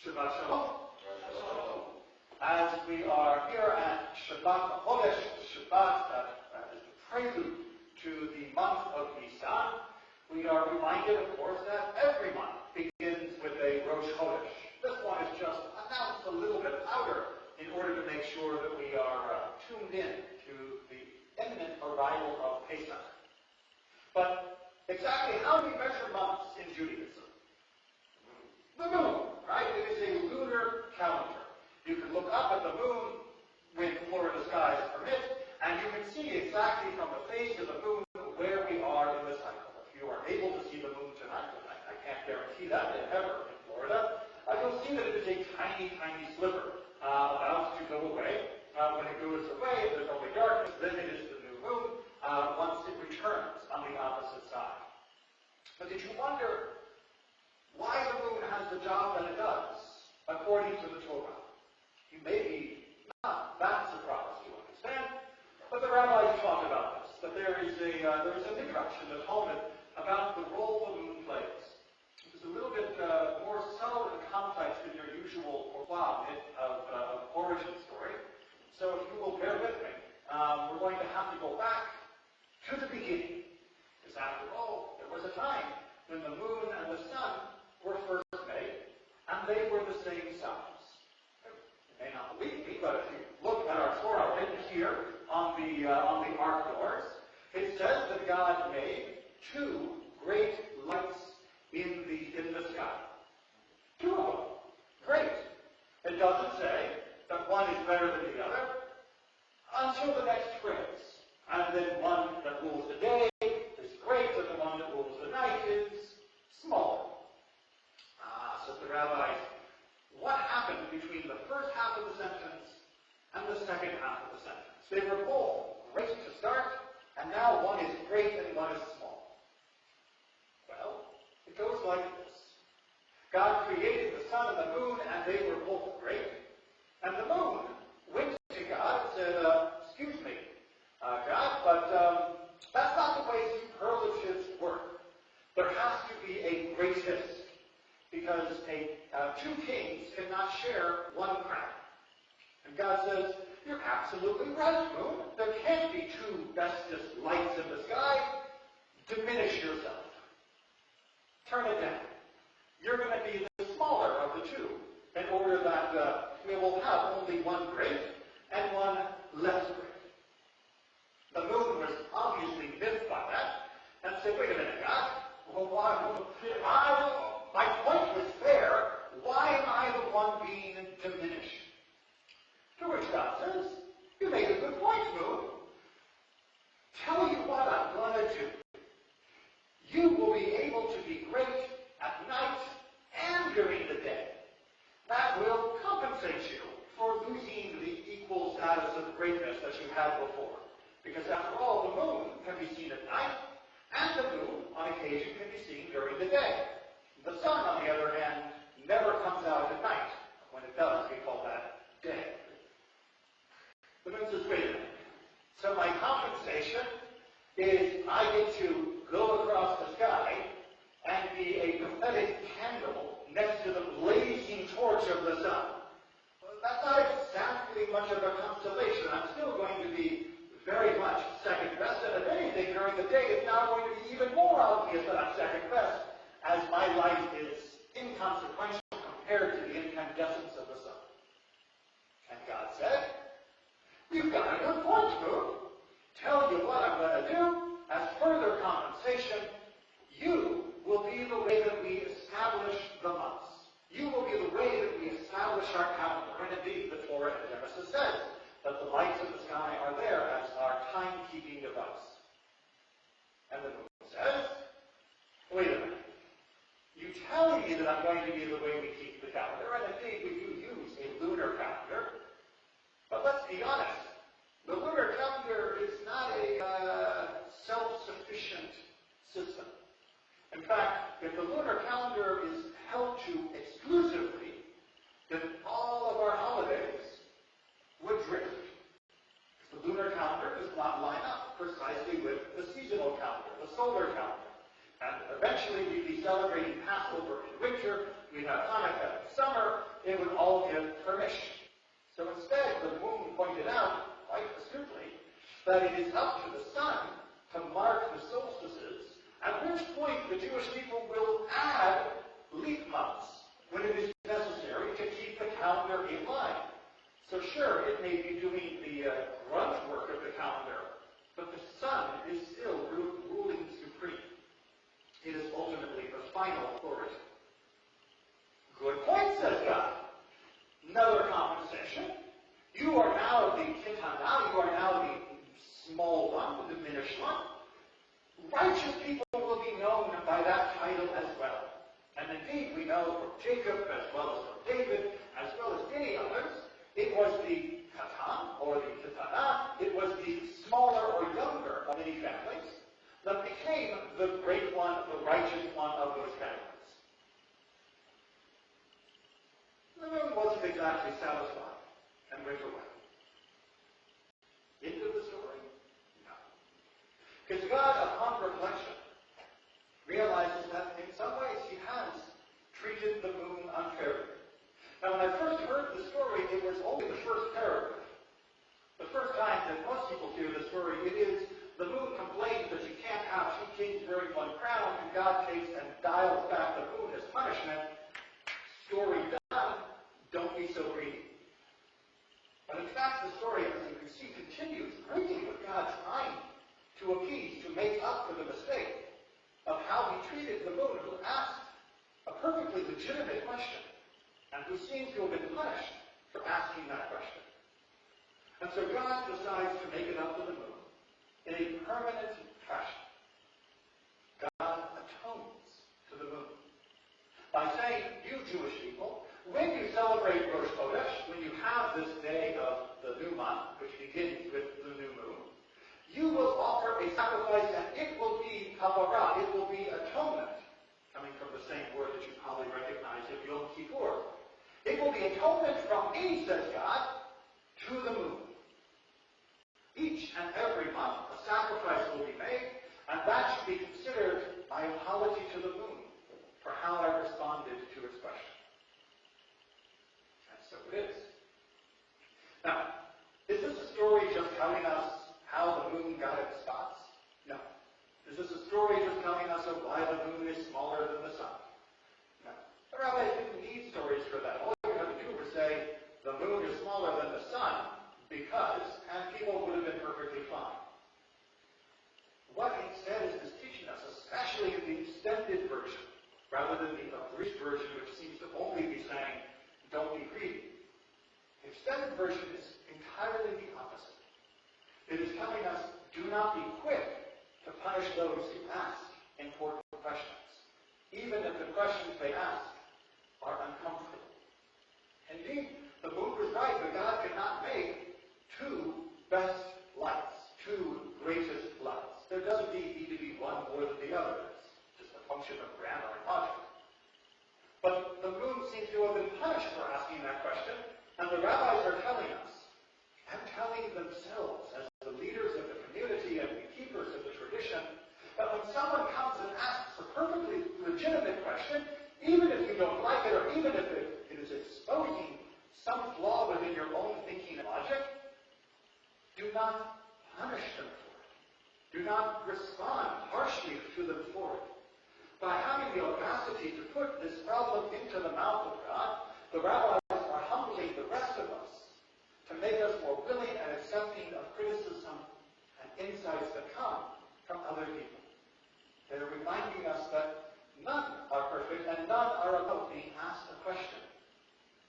Shabbat Shalom. As we are here at Shabbat Chodesh, Shabbat is the prelude to the month of Nisan, we are reminded, of course, that every month begins with a Rosh Chodesh. This one is just announced a little bit louder in order to make sure that we are tuned in to the imminent arrival of Pesach. But exactly how do we measure months in Judaism? The moon, right? It is a lunar calendar. You can look up at the moon when Florida skies permit, and you can see exactly from the face of the moon where we are in the cycle. If you are able to see the moon tonight, I can't guarantee that ever in Florida, you'll see that it is a tiny, tiny sliver about to go away. When it goes away, there's only darkness, then it is the new moon once it returns on the opposite side. But did you wonder why the moon has the job that it does, according to the Torah? You may be not that surprised to understand, but the rabbis talk about this, that there is a midrash in the Talmud about the role the moon plays. It's a little bit more subtle and complex than your usual myth of origin story. So if you will bear with me, we're going to have to go back to the beginning. Because after all, there was a time when the moon and the sun were first made, and they were the same size. You may not believe me, but if you look at our Torah written here on the ark doors, it says that God made two great lights in the sky. Two of them. Great. It doesn't say that one is better than the other until the next phrase. And then one that rules the day is great, and the one that rules the night is smaller. Said the rabbis, what happened between the first half of the sentence and the second half of the sentence? They were both great to start, and now one is great and one is small. Well, it goes like this. God created the sun and the moon, and they were both great. And the moon went to God and said, excuse me, God, but that's not the way superlatives work. There has to be a greatest, because two kings cannot share one crown. And God says, you're absolutely right, moon. There can't be two bestest lights in the sky. Diminish yourself. Turn it down. You're going to be the smaller of the two, in order that we will have only one great and one less great. The moon was obviously miffed by that, and said, wait a minute, God, my point was fair. Why am I the one being diminished? To which God says, you made a good point, moon. Tell you what I'm going to do. You will be able to be great at night and during the day. That will compensate you for losing the equal status of greatness that you had before. Because after all, the moon can be seen at night, and the moon, on occasion, can be seen during the day. The sun, on the other hand, never comes out at night. When it does, we call that day. The moon says, wait a minute. So my compensation is I get to go across the sky and be a pathetic candle next to the blazing torch of the sun. Well, that's not exactly much of a consolation. I'm still going to be very much second best, and if anything, during the day, it's now going to be even more obvious that I'm second best, as my life is inconsequential compared to the incandescence of the sun. And God said, you've got a good point, moon. Tell you what I'm going to do. As further compensation, you will be the way that we establish the months. You will be the way that we establish our calendar. And indeed, the Torah in Genesis says that the lights of the sky are there as our timekeeping device. And the moon says, wait a minute. You tell me that I'm going to be the way we keep the calendar, and indeed we do use a lunar calendar. But let's be honest. The lunar calendar is not a self-sufficient system. In fact, if the lunar calendar is held to exclusively, then all of our holidays would drift. The lunar calendar does not line up precisely given permission. So instead, the moon pointed out, quite astutely, that it is up to the sun to mark the solstices, at which point the Jewish people will add leap months when it is necessary to keep the calendar in line. So sure, it may be doing the grunt work of the calendar, but the sun is still ruling supreme. It is ultimately the final authority. Good point, says God. Another compensation. You are now the kitana, you are now the small one, the diminished one. Righteous people will be known by that title as well. And indeed, we know from Jacob, as well as from David, as well as many others, it was the katan, or the kitana, it was the smaller or younger of many families, that became the great one, the righteous one of those families. The moon wasn't exactly satisfied and went away. End of the story? No. Because God, upon reflection, realizes that in some ways he has treated the moon unfairly. Now, when I first heard the story, it was only the first paragraph. The first time that most people hear the story, it is the moon complains that you can't have two kings wearing one crown, and God takes and dials back the moon as punishment. Story done. Don't be so greedy. But in fact, the story, as you can see, continues greatly with God trying to appease, to make up for the mistake of how he treated the moon, who asked a perfectly legitimate question, and who seems to have been punished for asking that question. And so God decides to make it up to the moon in a permanent fashion. God atones to the moon by saying, you Jewish people, when you celebrate Rosh Chodesh, when you have this day of the new month, which begins with the new moon, you will offer a sacrifice, and it will be kavarah, it will be atonement, coming from the same word that you probably recognize of Yom Kippur. It will be atonement from me, says God, to the moon. Each and every month, a sacrifice will be made, and that should be considered my apology to the moon for how I responded to its question. And so it is. Now, is this a story just telling us how the moon got its spots? No. Is this a story just telling us of why the moon is smaller than the sun? No. The rabbis didn't need stories for that. All you had to do was say, the moon is smaller than the sun because, and people would have been perfectly fine. What instead is this teaching us, especially in the extended version, rather than the abridged version, which seems to only be saying, don't be greedy. The extended version is entirely the opposite. It is telling us, do not be quick to punish those who ask important questions, even if the questions they ask are uncomfortable. Indeed, the moon was right, but God could not make two best lights, two greatest lights. There doesn't need to be one more than the other. It's just a function of grammar and logic. But the moon seems to have been punished for asking that question, and the rabbis are telling us, and telling themselves as the leaders of the community and the keepers of the tradition, that when someone comes and asks a perfectly legitimate question, even if you don't like it, or even if it is exposing some flaw within your own thinking and logic, do not punish them for it. Do not respond harshly to them for it. By having the audacity to put this problem into the mouth of God, the rabbis are humbling the rest of us to make us more willing and accepting of criticism and insights that come from other people. They're reminding us that none are perfect and none are above being asked a question.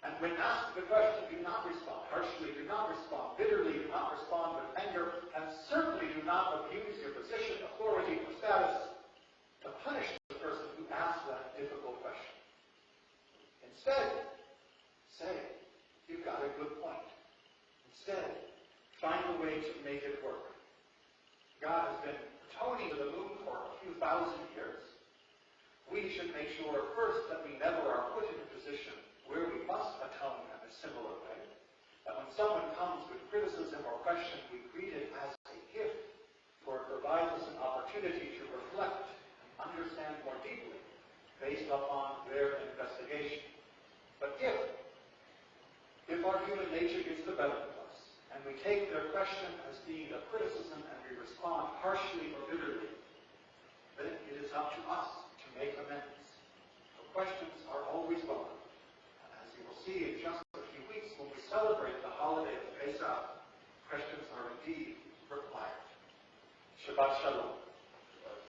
And when asked the question, do not respond harshly, do not respond bitterly, do not respond with anger, and certainly do not abuse your position, authority, or status to punish the person who asked that difficult question. Instead, say, you've got a good point. Instead, find a way to make it work. God has been atoning to the moon for a few thousand years. We should make sure first that we never are put in a position where we must atone in a similar way. That when someone comes with criticism or question, we treat it as a gift, for it provides us an opportunity to reflect and understand more deeply based upon their investigation. But if our human nature gets the better of us, and we take their question as being a criticism and we respond harshly or bitterly, then it is up to us to make amends. The questions are always welcome. And as you will see in just a few weeks when we celebrate the holiday of Pesach, questions are indeed required. Shabbat Shalom.